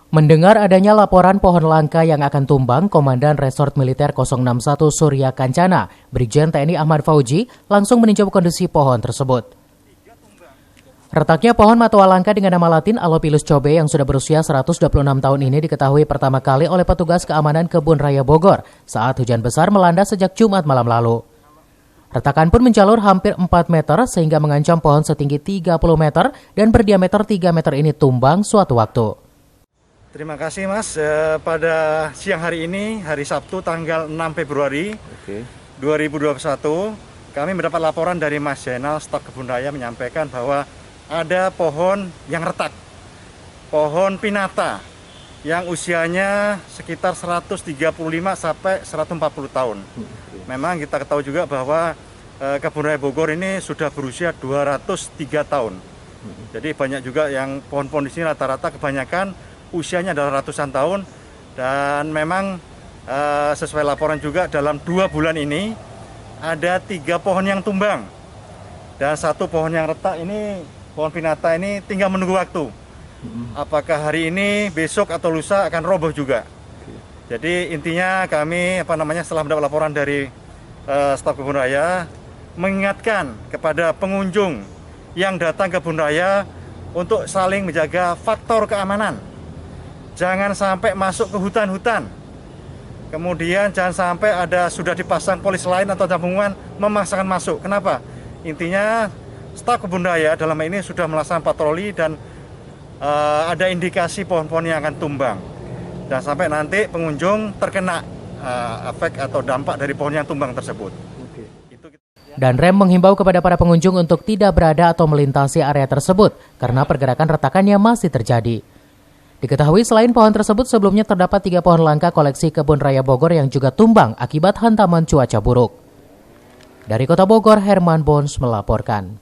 Mendengar adanya laporan pohon langka yang akan tumbang, Komandan Resort Militer 061 Surya Kancana, Brigjen TNI Ahmad Fauji, langsung meninjau kondisi pohon tersebut. Retaknya pohon matua langka dengan nama latin Alophilus Chobe yang sudah berusia 126 tahun ini diketahui pertama kali oleh petugas keamanan Kebun Raya Bogor saat hujan besar melanda sejak Jumat malam lalu. Retakan pun menjalur hampir 4 meter sehingga mengancam pohon setinggi 30 meter dan berdiameter 3 meter ini tumbang suatu waktu. Terima kasih Mas, pada siang hari ini, hari Sabtu tanggal 6 Februari 2021, kami mendapat laporan dari Mas Zainal, Stok Kebun Raya menyampaikan bahwa ada pohon yang retak, pohon pinata yang usianya sekitar 135 sampai 140 tahun. Memang kita ketahui juga bahwa Kebun Raya Bogor ini sudah berusia 203 tahun. Jadi banyak juga yang pohon-pohon di sini rata-rata kebanyakan usianya adalah ratusan tahun, dan memang sesuai laporan juga dalam 2 bulan ini ada 3 pohon yang tumbang dan 1 pohon yang retak. Ini pohon pinata ini tinggal menunggu waktu. Apakah hari ini, besok atau lusa akan roboh juga. Jadi intinya kami setelah mendapat laporan dari staf Kebun Raya mengingatkan kepada pengunjung yang datang ke Kebun Raya untuk saling menjaga faktor keamanan. Jangan sampai masuk ke hutan-hutan. Kemudian jangan sampai sudah dipasang polis lain atau gabungan memaksakan masuk. Kenapa? Intinya staf Kebun Raya dalam ini sudah melaksanakan patroli dan ada indikasi pohon-pohon yang akan tumbang. Dan sampai nanti pengunjung terkena efek atau dampak dari pohon yang tumbang tersebut. Dan rem menghimbau kepada para pengunjung untuk tidak berada atau melintasi area tersebut karena pergerakan retakannya masih terjadi. Diketahui selain pohon tersebut sebelumnya terdapat 3 pohon langka koleksi Kebun Raya Bogor yang juga tumbang akibat hantaman cuaca buruk. Dari Kota Bogor, Herman Bons melaporkan.